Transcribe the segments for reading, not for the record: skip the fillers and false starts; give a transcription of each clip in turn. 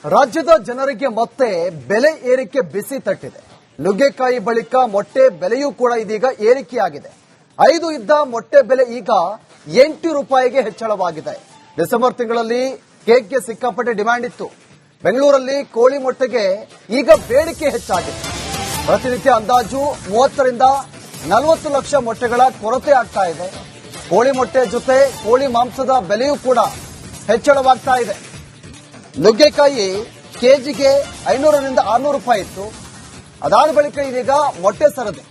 ರಾಜ್ಯದ ಜನರಿಗೆ ಮತ್ತೆ ಬೆಲೆ ಏರಿಕೆ ಬಿಸಿ ತಟ್ಟಿದೆ. ನುಗ್ಗೆಕಾಯಿ ಬಳಿಕ ಮೊಟ್ಟೆ ಬೆಲೆಯೂ ಕೂಡ ಇದೀಗ ಏರಿಕೆಯಾಗಿದೆ. 5 ಇದ್ದ ಮೊಟ್ಟೆ ಬೆಲೆ ಈಗ 8 ರೂಪಾಯಿಗೆ ಹೆಚ್ಚಳವಾಗಿದೆ. ಡಿಸೆಂಬರ್ ತಿಂಗಳಲ್ಲಿ ಕೇಕ್ಗೆ ಸಿಕ್ಕಾಪಟ್ಟೆ ಡಿಮ್ಯಾಂಡ್ ಇತ್ತು. ಬೆಂಗಳೂರಲ್ಲಿ ಕೋಳಿ ಮೊಟ್ಟೆಗೆ ಈಗ ಬೇಡಿಕೆ ಹೆಚ್ಚಾಗಿದೆ. ಪ್ರತಿನಿತ್ಯ ಅಂದಾಜು 30 ರಿಂದ 40 ಲಕ್ಷ ಮೊಟ್ಟೆಗಳ ಕೊರತೆ ಆಗ್ತಾ ಇದೆ. ಕೋಳಿ ಮೊಟ್ಟೆ ಜೊತೆ ಕೋಳಿ ಮಾಂಸದ ಬೆಲೆಯೂ ಕೂಡ ಹೆಚ್ಚಳವಾಗ್ತಾ ಇದೆ. ನುಗ್ಗೆಕಾಯಿ ಕೆಜಿಗೆ 500 ರಿಂದ 600 ರೂಪಾಯಿ ಇತ್ತು. ಅದಾದ ಬಳಿಕ ಇದೀಗ ಮೊಟ್ಟೆ ಸರದಿ.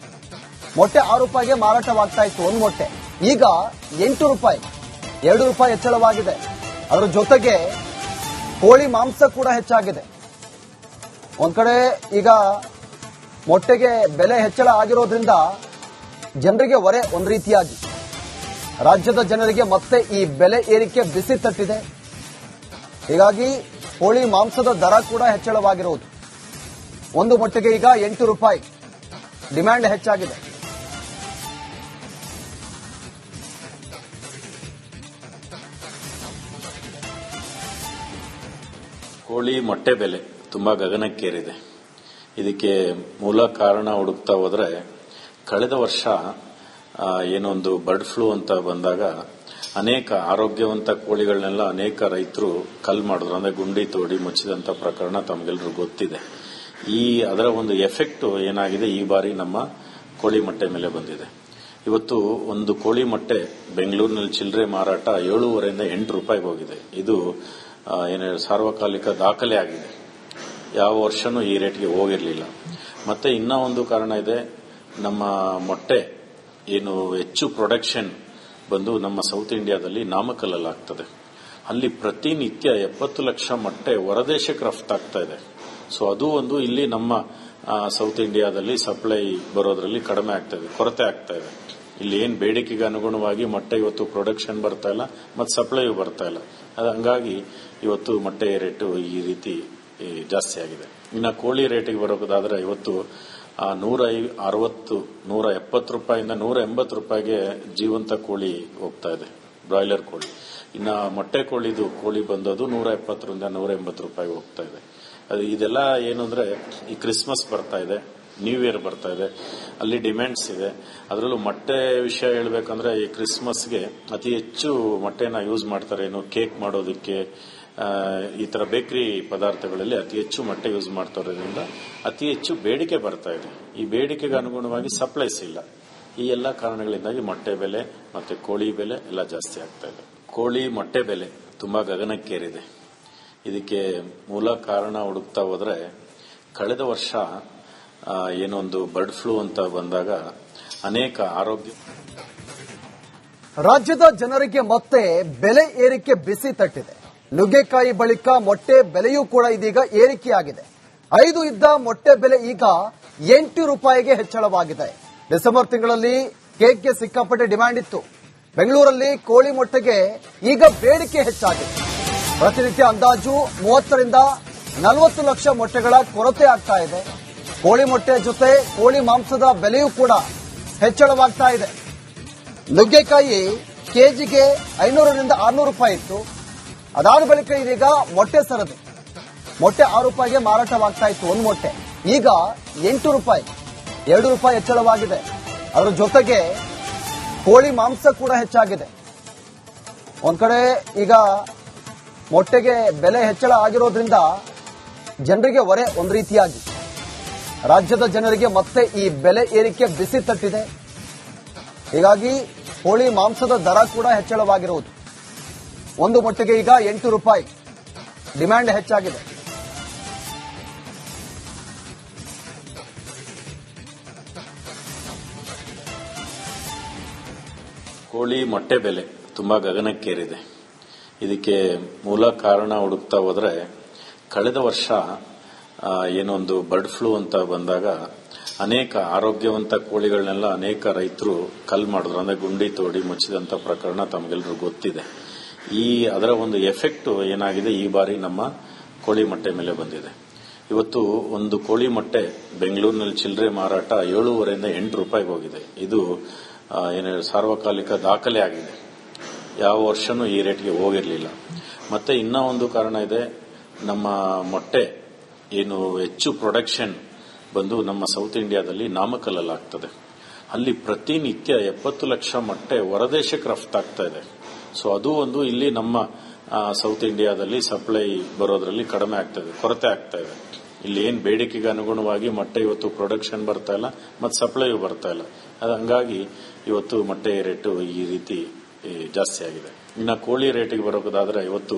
ಮೊಟ್ಟೆ 6 ರೂಪಾಯಿಗೆ ಮಾರಾಟವಾಗ್ತಾ ಇತ್ತು ಒಂದು ಮೊಟ್ಟೆ. ಈಗ 8 ರೂಪಾಯಿ, 2 ರೂಪಾಯಿ ಹೆಚ್ಚಳವಾಗಿದೆ. ಅದರ ಜೊತೆಗೆ ಕೋಳಿ ಮಾಂಸ ಕೂಡ ಹೆಚ್ಚಾಗಿದೆ. ಒಂದ್ ಕಡೆ ಈಗ ಮೊಟ್ಟೆಗೆ ಬೆಲೆ ಹೆಚ್ಚಳ ಆಗಿರೋದ್ರಿಂದ ಜನರಿಗೆ ಹೊರೆ ಒಂದು ರೀತಿಯಾಗಿ. ರಾಜ್ಯದ ಜನರಿಗೆ ಮತ್ತೆ ಈ ಬೆಲೆ ಏರಿಕೆ ಬಿಸಿ ತಟ್ಟಿದೆ. ಹೀಗಾಗಿ ಕೋಳಿ ಮಾಂಸದ ದರ ಕೂಡ ಹೆಚ್ಚಳವಾಗಿರುವುದು. ಒಂದು ಮೊಟ್ಟೆಗೆ ಈಗ 8 ರೂಪಾಯಿ ಡಿಮ್ಯಾಂಡ್ ಹೆಚ್ಚಾಗಿದೆ. ಕೋಳಿ ಮೊಟ್ಟೆ ಬೆಲೆ ತುಂಬಾ ಗಗನಕ್ಕೇರಿದೆ. ಇದಕ್ಕೆ ಮೂಲ ಕಾರಣ ಹುಡುಕ್ತಾ ಹೋದ್ರೆ ಕಳೆದ ವರ್ಷ ಏನೊಂದು ಬರ್ಡ್ ಫ್ಲೂ ಅಂತ ಬಂದಾಗ ಅನೇಕ ಆರೋಗ್ಯವಂತ ಕೋಳಿಗಳನ್ನೆಲ್ಲ ಅನೇಕ ರೈತರು ಕಲ್ ಮಾಡಿದ್ರು. ಅಂದ್ರೆ ಗುಂಡಿ ತೋಡಿ ಮುಚ್ಚಿದಂತ ಪ್ರಕರಣ ತಮಗೆಲ್ಲರೂ ಗೊತ್ತಿದೆ. ಅದರ ಒಂದು ಎಫೆಕ್ಟ್ ಏನಾಗಿದೆ ಈ ಬಾರಿ ನಮ್ಮ ಕೋಳಿ ಮೊಟ್ಟೆ ಮೇಲೆ ಬಂದಿದೆ. ಇವತ್ತು ಒಂದು ಕೋಳಿ ಮೊಟ್ಟೆ ಬೆಂಗಳೂರಿನಲ್ಲಿ ಚಿಲ್ಲರೆ ಮಾರಾಟ 7.5 ರಿಂದ 8 ರೂಪಾಯಿಗೆ ಹೋಗಿದೆ. ಇದು ಸಾರ್ವಕಾಲಿಕ ದಾಖಲೆ ಆಗಿದೆ. ಯಾವ ವರ್ಷನೂ ಈ ರೇಟ್ಗೆ ಹೋಗಿರಲಿಲ್ಲ. ಮತ್ತೆ ಇನ್ನೂ ಒಂದು ಕಾರಣ ಇದೆ. ನಮ್ಮ ಮೊಟ್ಟೆ ಏನು ಹೆಚ್ಚು ಪ್ರೊಡಕ್ಷನ್ ಬಂದು ನಮ್ಮ ಸೌತ್ ಇಂಡಿಯಾದಲ್ಲಿ ನಾಮಕಲ್ಲಲ್ಲಾಗ್ತದೆ. ಅಲ್ಲಿ ಪ್ರತಿನಿತ್ಯ 70 ಲಕ್ಷ ಮೊಟ್ಟೆ ಹೊರದೇಶಕ್ಕೆ ರಫ್ತಾಗ್ತಾ ಇದೆ. ಸೊ ಅದು ಒಂದು ಇಲ್ಲಿ ನಮ್ಮ ಸೌತ್ ಇಂಡಿಯಾದಲ್ಲಿ ಸಪ್ಲೈ ಬರೋದ್ರಲ್ಲಿ ಕಡಿಮೆ ಆಗ್ತಾ ಇದೆ, ಕೊರತೆ ಆಗ್ತಾ ಇದೆ. ಇಲ್ಲಿ ಏನ್ ಬೇಡಿಕೆಗೆ ಅನುಗುಣವಾಗಿ ಮೊಟ್ಟೆ ಇವತ್ತು ಪ್ರೊಡಕ್ಷನ್ ಬರ್ತಾ ಇಲ್ಲ ಮತ್ತು ಸಪ್ಲೈಯೂ ಬರ್ತಾ ಇಲ್ಲ. ಹಂಗಾಗಿ ಇವತ್ತು ಮೊಟ್ಟೆ ರೇಟು ಈ ರೀತಿ ಜಾಸ್ತಿ ಆಗಿದೆ. ಇನ್ನು ಕೋಳಿ ರೇಟಿಗೆ ಬರೋದಾದ್ರೆ ಇವತ್ತು 160, 170 ರೂಪಾಯಿಂದ 180 ರೂಪಾಯಿಗೆ ಜೀವಂತ ಕೋಳಿ ಹೋಗ್ತಾ ಇದೆ, ಬ್ರಾಯ್ಲರ್ ಕೋಳಿ. ಇನ್ನು ಮೊಟ್ಟೆ ಕೋಳಿ ಬಂದದು 170 ರಿಂದ 180 ರೂಪಾಯಿಗೆ ಹೋಗ್ತಾ ಇದೆ. ಇದೆಲ್ಲ ಏನು ಅಂದ್ರೆ ಈ ಕ್ರಿಸ್ಮಸ್ ಬರ್ತಾ ಇದೆ, ನ್ಯೂ ಇಯರ್ ಬರ್ತಾ ಇದೆ, ಅಲ್ಲಿ ಡಿಮ್ಯಾಂಡ್ಸ್ ಇದೆ. ಅದರಲ್ಲೂ ಮೊಟ್ಟೆ ವಿಷಯ ಹೇಳ್ಬೇಕಂದ್ರೆ ಈ ಕ್ರಿಸ್ಮಸ್ಗೆ ಅತಿ ಹೆಚ್ಚು ಮೊಟ್ಟೆನ ಯೂಸ್ ಮಾಡ್ತಾರೆ. ಕೇಕ್ ಮಾಡೋದಕ್ಕೆ, ಈ ತರ ಬೇಕರಿ ಪದಾರ್ಥಗಳಲ್ಲಿ ಅತಿ ಹೆಚ್ಚು ಮೊಟ್ಟೆ ಯೂಸ್ ಮಾಡ್ತಾ ಇರೋದ್ರಿಂದ ಅತಿ ಹೆಚ್ಚು ಬೇಡಿಕೆ ಬರ್ತಾ ಇದೆ. ಈ ಬೇಡಿಕೆಗೆ ಅನುಗುಣವಾಗಿ ಸಪ್ಲೈಸ್ ಇಲ್ಲ. ಈ ಎಲ್ಲ ಕಾರಣಗಳಿಂದಾಗಿ ಮೊಟ್ಟೆ ಬೆಲೆ ಮತ್ತೆ ಕೋಳಿ ಬೆಲೆ ಎಲ್ಲ ಜಾಸ್ತಿ ಆಗ್ತಾ ಇದೆ. ಕೋಳಿ ಮೊಟ್ಟೆ ಬೆಲೆ ತುಂಬಾ ಗಗನಕ್ಕೇರಿದೆ. ಇದಕ್ಕೆ ಮೂಲ ಕಾರಣ ಹುಡುಕ್ತಾ ಹೋದ್ರೆ ಕಳೆದ ವರ್ಷ ಏನೊಂದು ಬರ್ಡ್ ಫ್ಲೂ ಅಂತ ಬಂದಾಗ ಅನೇಕ ಆರೋಗ್ಯ. ರಾಜ್ಯದ ಜನರಿಗೆ ಮತ್ತೆ ಬೆಲೆ ಏರಿಕೆ ಬಿಸಿ ತಟ್ಟಿದೆ. ನುಗ್ಗೆಕಾಯಿ ಬಳಿಕ ಮೊಟ್ಟೆ ಬೆಲೆಯೂ ಕೂಡ ಇದೀಗ ಏರಿಕೆಯಾಗಿದೆ. 5 ಇದ್ದ ಮೊಟ್ಟೆ ಬೆಲೆ ಈಗ 8 ರೂಪಾಯಿಗೆ ಹೆಚ್ಚಳವಾಗಿದೆ. ಡಿಸೆಂಬರ್ ತಿಂಗಳಲ್ಲಿ ಕೇಕ್ಗೆ ಸಿಕ್ಕಾಪಟ್ಟೆ ಡಿಮ್ಯಾಂಡ್ ಇತ್ತು. ಬೆಂಗಳೂರಲ್ಲಿ ಕೋಳಿ ಮೊಟ್ಟೆಗೆ ಈಗ ಬೇಡಿಕೆ ಹೆಚ್ಚಾಗಿದೆ. ಪ್ರತಿನಿತ್ಯ ಅಂದಾಜು 30 ರಿಂದ 40 ಲಕ್ಷ ಮೊಟ್ಟೆಗಳ ಕೊರತೆ ಆಗ್ತಾ ಇದೆ. ಕೋಳಿ ಮೊಟ್ಟೆ ಜೊತೆ ಕೋಳಿ ಮಾಂಸದ ಬೆಲೆಯೂ ಕೂಡ ಹೆಚ್ಚಳವಾಗ್ತಾ ಇದೆ. ನುಗ್ಗೆಕಾಯಿ ಕೆಜಿಗೆ 500 ರಿಂದ 600 ರೂಪಾಯಿ ಇತ್ತು. ಅದಾದ ಬಳಿಕ ಇದೀಗ ಮೊಟ್ಟೆ ಸರದಿ. ಮೊಟ್ಟೆ 6 ರೂಪಾಯಿಗೆ ಮಾರಾಟವಾಗ್ತಾ ಇತ್ತು ಒಂದು ಮೊಟ್ಟೆ. ಈಗ 8 ರೂಪಾಯಿ, 2 ರೂಪಾಯಿ ಹೆಚ್ಚಳವಾಗಿದೆ. ಅದರ ಜೊತೆಗೆ ಕೋಳಿ ಮಾಂಸ ಕೂಡ ಹೆಚ್ಚಾಗಿದೆ. ಒಂದ್ ಕಡೆ ಈಗ ಮೊಟ್ಟೆಗೆ ಬೆಲೆ ಹೆಚ್ಚಳ ಆಗಿರೋದ್ರಿಂದ ಜನರಿಗೆ ಹೊರೆ ಒಂದು ರೀತಿಯಾಗಿ. ರಾಜ್ಯದ ಜನರಿಗೆ ಮತ್ತೆ ಈ ಬೆಲೆ ಏರಿಕೆ ಬಿಸಿ ತಟ್ಟಿದೆ. ಹೀಗಾಗಿ ಕೋಳಿ ಮಾಂಸದ ದರ ಕೂಡ ಹೆಚ್ಚಳವಾಗಿರುವುದು. ಒಂದು ಮೊಟ್ಟೆಗೆ ಈಗ 8 ರೂಪಾಯಿ ಡಿಮ್ಯಾಂಡ್ ಹೆಚ್ಚಾಗಿದೆ. ಕೋಳಿ ಮೊಟ್ಟೆ ಬೆಲೆ ತುಂಬಾ ಗಗನಕ್ಕೇರಿದೆ. ಇದಕ್ಕೆ ಮೂಲ ಕಾರಣ ಹುಡುಕ್ತಾ ಹೋದ್ರೆ ಕಳೆದ ವರ್ಷ ಏನೊಂದು ಬರ್ಡ್ ಫ್ಲೂ ಅಂತ ಬಂದಾಗ ಅನೇಕ ಆರೋಗ್ಯವಂತ ಕೋಳಿಗಳನ್ನೆಲ್ಲ ಅನೇಕ ರೈತರು ಕಲ್ ಮಾಡಿದ್ರು. ಅಂದ್ರೆ ಗುಂಡಿ ತೋಡಿ ಮುಚ್ಚಿದಂತ ಪ್ರಕರಣ ತಮಗೆಲ್ಲರೂ ಗೊತ್ತಿದೆ. ಅದರ ಒಂದು ಎಫೆಕ್ಟ್ ಏನಾಗಿದೆ ಈ ಬಾರಿ ನಮ್ಮ ಕೋಳಿ ಮೊಟ್ಟೆ ಮೇಲೆ ಬಂದಿದೆ. ಇವತ್ತು ಒಂದು ಕೋಳಿ ಮೊಟ್ಟೆ ಬೆಂಗಳೂರಿನಲ್ಲಿ ಚಿಲ್ಲರೆ ಮಾರಾಟ 7.5 ರಿಂದ 8 ರೂಪಾಯಿಗೆ ಹೋಗಿದೆ. ಇದು ಸಾರ್ವಕಾಲಿಕ ದಾಖಲೆ ಆಗಿದೆ. ಯಾವ ವರ್ಷನೂ ಈ ರೇಟ್ಗೆ ಹೋಗಿರಲಿಲ್ಲ. ಮತ್ತೆ ಇನ್ನೂ ಒಂದು ಕಾರಣ ಇದೆ. ನಮ್ಮ ಮೊಟ್ಟೆ ಏನು ಹೆಚ್ಚು ಪ್ರೊಡಕ್ಷನ್ ಬಂದು ನಮ್ಮ ಸೌತ್ ಇಂಡಿಯಾದಲ್ಲಿ ನಾಮಕಲ್ಲಾಗ್ತದೆ. ಅಲ್ಲಿ ಪ್ರತಿನಿತ್ಯ 70 ಲಕ್ಷ ಮೊಟ್ಟೆ ಹೊರದೇಶಕ್ಕೆ ರಫ್ತಾಗ್ತಾ ಇದೆ. ಸೊ ಅದು ಒಂದು ಇಲ್ಲಿ ನಮ್ಮ ಸೌತ್ ಇಂಡಿಯಾದಲ್ಲಿ ಸಪ್ಲೈ ಬರೋದ್ರಲ್ಲಿ ಕಡಿಮೆ ಆಗ್ತದೆ, ಕೊರತೆ ಆಗ್ತಾ ಇದೆ. ಇಲ್ಲಿ ಏನ್ ಬೇಡಿಕೆಗೆ ಅನುಗುಣವಾಗಿ ಮೊಟ್ಟೆ ಇವತ್ತು ಪ್ರೊಡಕ್ಷನ್ ಬರ್ತಾ ಇಲ್ಲ ಮತ್ತು ಸಪ್ಲೈಯೂ ಬರ್ತಾ ಇಲ್ಲ. ಹಂಗಾಗಿ ಇವತ್ತು ಮೊಟ್ಟೆ ರೇಟು ಈ ರೀತಿ ಜಾಸ್ತಿ ಆಗಿದೆ. ಇನ್ನು ಕೋಳಿ ರೇಟಿಗೆ ಬರೋದಾದ್ರೆ ಇವತ್ತು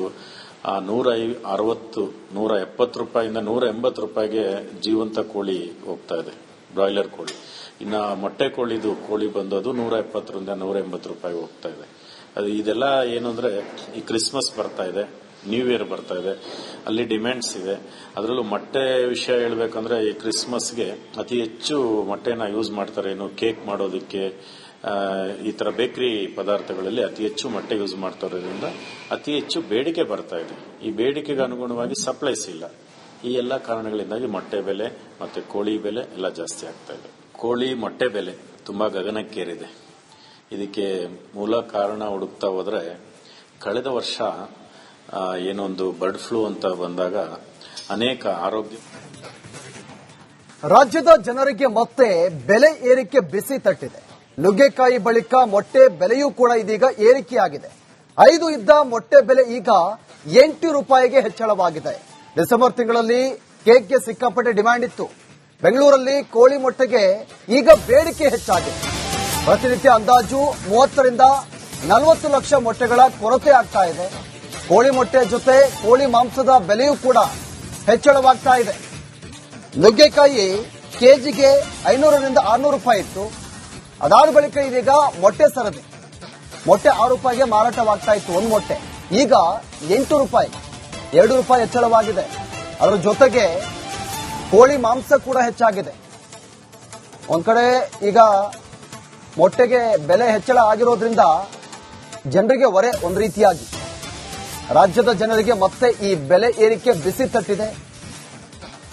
160, 170 ರೂಪಾಯಿಂದ 180 ರೂಪಾಯಿಗೆ ಜೀವಂತ ಕೋಳಿ ಹೋಗ್ತಾ ಇದೆ, ಬ್ರಾಯ್ಲರ್ ಕೋಳಿ. ಇನ್ನ ಮೊಟ್ಟೆ ಕೋಳಿ ಬಂದದು 170ರಿಂದ 180 ರೂಪಾಯಿ ಹೋಗ್ತಾ ಇದೆ. ಇದೆಲ್ಲ ಏನು ಅಂದ್ರೆ ಈ ಕ್ರಿಸ್ಮಸ್ ಬರ್ತಾ ಇದೆ, ನ್ಯೂ ಇಯರ್ ಬರ್ತಾ ಇದೆ, ಅಲ್ಲಿ ಡಿಮ್ಯಾಂಡ್ಸ್ ಇದೆ. ಅದರಲ್ಲೂ ಮೊಟ್ಟೆ ವಿಷಯ ಹೇಳ್ಬೇಕಂದ್ರೆ ಈ ಕ್ರಿಸ್ಮಸ್ಗೆ ಅತಿ ಹೆಚ್ಚು ಮೊಟ್ಟೆನ ಯೂಸ್ ಮಾಡ್ತಾರೆ. ಏನು ಕೇಕ್ ಮಾಡೋದಕ್ಕೆ, ಈ ತರ ಬೇಕರಿ ಪದಾರ್ಥಗಳಲ್ಲಿ ಅತಿ ಹೆಚ್ಚು ಮೊಟ್ಟೆ ಯೂಸ್ ಮಾಡ್ತಾರೋದ್ರಿಂದ ಅತಿ ಹೆಚ್ಚು ಬೇಡಿಕೆ ಬರ್ತಾ ಇದೆ. ಈ ಬೇಡಿಕೆಗೆ ಅನುಗುಣವಾಗಿ ಸಪ್ಲೈಸ್ ಇಲ್ಲ. ಈ ಎಲ್ಲ ಕಾರಣಗಳಿಂದಾಗಿ ಮೊಟ್ಟೆ ಬೆಲೆ ಮತ್ತೆ ಕೋಳಿ ಬೆಲೆ ಎಲ್ಲ ಜಾಸ್ತಿ ಆಗ್ತಾ ಇದೆ. ಕೋಳಿ ಮೊಟ್ಟೆ ಬೆಲೆ ತುಂಬಾ ಗಗನಕ್ಕೇರಿದೆ. ಇದಕ್ಕೆ ಮೂಲ ಕಾರಣ ಹುಡುಕ್ತಾ ಹೋದ್ರೆ ಕಳೆದ ವರ್ಷ ಏನೊಂದು ಬರ್ಡ್ ಫ್ಲೂ ಅಂತ ಬಂದಾಗ ಅನೇಕ ಆರೋಗ್ಯ ರಾಜ್ಯದ ಜನರಿಗೆ ಮತ್ತೆ ಬೆಲೆ ಏರಿಕೆ ಬಿಸಿ ತಟ್ಟಿದೆ. ನುಗ್ಗೆಕಾಯಿ ಬಳಿಕ ಮೊಟ್ಟೆ ಬೆಲೆಯೂ ಕೂಡ ಇದೀಗ ಏರಿಕೆಯಾಗಿದೆ. 5 ಇದ್ದ ಮೊಟ್ಟೆ ಬೆಲೆ ಈಗ 8 ರೂಪಾಯಿಗೆ ಹೆಚ್ಚಳವಾಗಿದೆ. ಡಿಸೆಂಬರ್ ತಿಂಗಳಲ್ಲಿ ಕೇಕ್ಗೆ ಸಿಕ್ಕಾಪಟ್ಟೆ ಡಿಮ್ಯಾಂಡ್ ಇತ್ತು. ಬೆಂಗಳೂರಲ್ಲಿ ಕೋಳಿ ಮೊಟ್ಟೆಗೆ ಈಗ ಬೇಡಿಕೆ ಹೆಚ್ಚಾಗಿದೆ. ಪ್ರತಿನಿತ್ಯ ಅಂದಾಜು 30ರಿಂದ 40 ಲಕ್ಷ ಮೊಟ್ಟೆಗಳ ಕೊರತೆ ಆಗ್ತಾ ಇದೆ. ಕೋಳಿ ಮೊಟ್ಟೆ ಜೊತೆ ಕೋಳಿ ಮಾಂಸದ ಬೆಲೆಯೂ ಕೂಡ ಹೆಚ್ಚಳವಾಗ್ತಾ ಇದೆ. ನುಗ್ಗೆಕಾಯಿ ಕೆಜಿಗೆ 500ರಿಂದ 600 ರೂಪಾಯಿ ಇತ್ತು. ಅದಾದ ಬಳಿಕ ಇದೀಗ ಮೊಟ್ಟೆ ಸರದಿ ಮೊಟ್ಟೆ 6 ರೂಪಾಯಿಗೆ ಮಾರಾಟವಾಗ್ತಾ ಇತ್ತು ಒಂದು ಮೊಟ್ಟೆ. ಈಗ 8 ರೂಪಾಯಿ, 2 ರೂಪಾಯಿ ಹೆಚ್ಚಳವಾಗಿದೆ. ಅದರ ಜೊತೆಗೆ ಕೋಳಿ ಮಾಂಸ ಕೂಡ ಹೆಚ್ಚಾಗಿದೆ. ಒಂದ್ ಕಡೆ ಈಗ ಮೊಟ್ಟೆಗೆ ಬೆಲೆ ಹೆಚ್ಚಳ ಆಗಿರೋದ್ರಿಂದ ಜನರಿಗೆ ಹೊರೆ ಒಂದು ರೀತಿಯಾಗಿ. ರಾಜ್ಯದ ಜನರಿಗೆ ಮತ್ತೆ ಈ ಬೆಲೆ ಏರಿಕೆ ಬಿಸಿ ತಟ್ಟಿದೆ.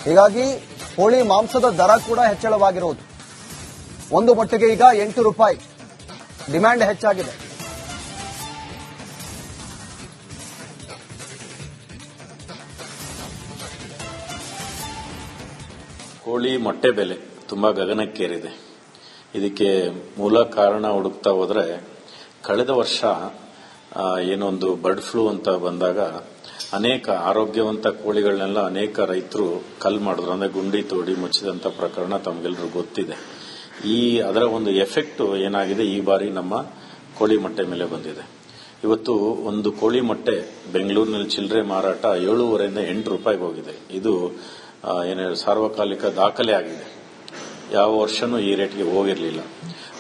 ಹೀಗಾಗಿ ಕೋಳಿ ಮಾಂಸದ ದರ ಕೂಡ ಹೆಚ್ಚಳವಾಗಿರುವುದು. ಒಂದು ಮೊಟ್ಟೆಗೆ ಈಗ 8 ರೂಪಾಯಿ ಡಿಮ್ಯಾಂಡ್ ಹೆಚ್ಚಾಗಿದೆ. ಕೋಳಿ ಮೊಟ್ಟೆ ಬೆಲೆ ತುಂಬಾ ಗಗನಕ್ಕೇರಿದೆ. ಇದಕ್ಕೆ ಮೂಲ ಕಾರಣ ಹುಡುಕ್ತಾ ಹೋದ್ರೆ ಕಳೆದ ವರ್ಷ ಏನೊಂದು ಬರ್ಡ್ ಫ್ಲೂ ಅಂತ ಬಂದಾಗ ಅನೇಕ ಆರೋಗ್ಯವಂತ ಕೋಳಿಗಳನ್ನೆಲ್ಲ ಅನೇಕ ರೈತರು ಕಲ್ ಮಾಡಿದ್ರು. ಅಂದ್ರೆ ಗುಂಡಿ ತೋಡಿ ಮುಚ್ಚಿದಂತ ಪ್ರಕರಣ ತಮಗೆಲ್ಲರೂ ಗೊತ್ತಿದೆ. ಅದರ ಒಂದು ಎಫೆಕ್ಟ್ ಏನಾಗಿದೆ ಈ ಬಾರಿ ನಮ್ಮ ಕೋಳಿ ಮೊಟ್ಟೆ ಮೇಲೆ ಬಂದಿದೆ. ಇವತ್ತು ಒಂದು ಕೋಳಿ ಮೊಟ್ಟೆ ಬೆಂಗಳೂರಿನಲ್ಲಿ ಚಿಲ್ಲರೆ ಮಾರಾಟ 7.5ರಿಂದ 8 ರೂಪಾಯಿಗೆ ಹೋಗಿದೆ. ಇದು ಸಾರ್ವಕಾಲಿಕ ದಾಖಲೆ ಆಗಿದೆ. ಯಾವ ವರ್ಷನೂ ಈ ರೇಟ್ಗೆ ಹೋಗಿರಲಿಲ್ಲ.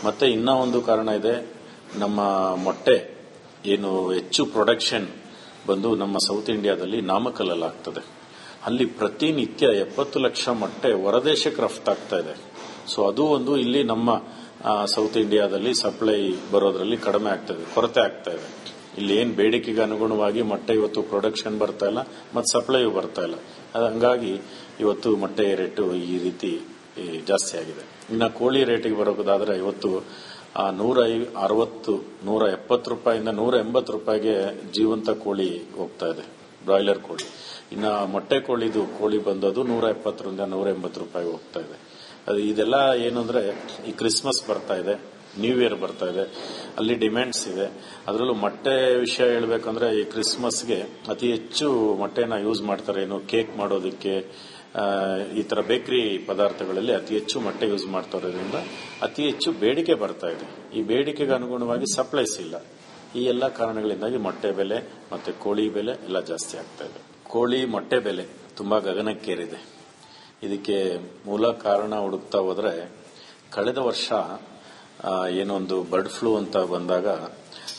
ಮತ್ತೆ ಇನ್ನೂ ಒಂದು ಕಾರಣ ಇದೆ, ನಮ್ಮ ಮೊಟ್ಟೆ ಏನು ಹೆಚ್ಚು ಪ್ರೊಡಕ್ಷನ್ ಬಂದು ನಮ್ಮ ಸೌತ್ ಇಂಡಿಯಾದಲ್ಲಿ ನಾಮಕಲ್ಲಾಗ್ತದೆ. ಅಲ್ಲಿ ಪ್ರತಿನಿತ್ಯ 70 ಲಕ್ಷ ಮೊಟ್ಟೆ ಹೊರದೇಶಕ್ಕೆ ರಫ್ತಾಗ್ತಾ ಇದೆ. ಸೊ ಅದು ಒಂದು ಇಲ್ಲಿ ನಮ್ಮ ಸೌತ್ ಇಂಡಿಯಾದಲ್ಲಿ ಸಪ್ಲೈ ಬರೋದ್ರಲ್ಲಿ ಕಡಿಮೆ ಆಗ್ತದೆ, ಕೊರತೆ ಆಗ್ತಾ ಇದೆ. ಇಲ್ಲಿ ಏನ್ ಬೇಡಿಕೆಗೆ ಅನುಗುಣವಾಗಿ ಮೊಟ್ಟೆ ಇವತ್ತು ಪ್ರೊಡಕ್ಷನ್ ಬರ್ತಾ ಇಲ್ಲ ಮತ್ತು ಸಪ್ಲೈಯೂ ಬರ್ತಾ ಇಲ್ಲ. ಹಂಗಾಗಿ ಇವತ್ತು ಮೊಟ್ಟೆ ರೇಟು ಈ ರೀತಿ ಜಾಸ್ತಿ ಆಗಿದೆ. ಇನ್ನು ಕೋಳಿ ರೇಟಿಗೆ ಬರೋದಾದ್ರೆ ಇವತ್ತು 160, 170 ರೂಪಾಯಿಂದ 180 ರೂಪಾಯಿಗೆ ಜೀವಂತ ಕೋಳಿ ಹೋಗ್ತಾ ಇದೆ, ಬ್ರಾಯ್ಲರ್ ಕೋಳಿ. ಇನ್ನು ಮೊಟ್ಟೆ ಕೋಳಿ ಬಂದದು 170ರಿಂದ 180 ರೂಪಾಯಿ ಹೋಗ್ತಾ ಇದೆ. ಇದೆಲ್ಲ ಏನು ಅಂದ್ರೆ ಈ ಕ್ರಿಸ್ಮಸ್ ಬರ್ತಾ ಇದೆ, ನ್ಯೂ ಇಯರ್ ಬರ್ತಾ ಇದೆ, ಅಲ್ಲಿ ಡಿಮ್ಯಾಂಡ್ಸ್ ಇದೆ. ಅದರಲ್ಲೂ ಮೊಟ್ಟೆ ವಿಷಯ ಹೇಳ್ಬೇಕಂದ್ರೆ ಈ ಕ್ರಿಸ್ಮಸ್ಗೆ ಅತಿ ಹೆಚ್ಚು ಮೊಟ್ಟೆನ ಯೂಸ್ ಮಾಡ್ತಾರೆ. ಏನು ಕೇಕ್ ಮಾಡೋದಕ್ಕೆ, ಈ ತರ ಬೇಕರಿ ಪದಾರ್ಥಗಳಲ್ಲಿ ಅತಿ ಹೆಚ್ಚು ಮೊಟ್ಟೆ ಯೂಸ್ ಮಾಡ್ತಾರೋದ್ರಿಂದ ಅತಿ ಹೆಚ್ಚು ಬೇಡಿಕೆ ಬರ್ತಾ ಇದೆ. ಈ ಬೇಡಿಕೆಗೆ ಅನುಗುಣವಾಗಿ ಸಪ್ಲೈಸ್ ಇಲ್ಲ. ಈ ಎಲ್ಲ ಕಾರಣಗಳಿಂದಾಗಿ ಮೊಟ್ಟೆ ಬೆಲೆ ಮತ್ತೆ ಕೋಳಿ ಬೆಲೆ ಎಲ್ಲ ಜಾಸ್ತಿ ಆಗ್ತಾ ಇದೆ. ಕೋಳಿ ಮೊಟ್ಟೆ ಬೆಲೆ ತುಂಬಾ ಗಗನಕ್ಕೇರಿದೆ. ಇದಕ್ಕೆ ಮೂಲ ಕಾರಣ ಹುಡುಕ್ತಾ ಹೋದ್ರೆ ಕಳೆದ ವರ್ಷ ಏನೊಂದು ಬರ್ಡ್ ಫ್ಲೂ ಅಂತ ಬಂದಾಗ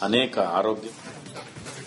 ಅನೇಕ ಆರೋಗ್ಯ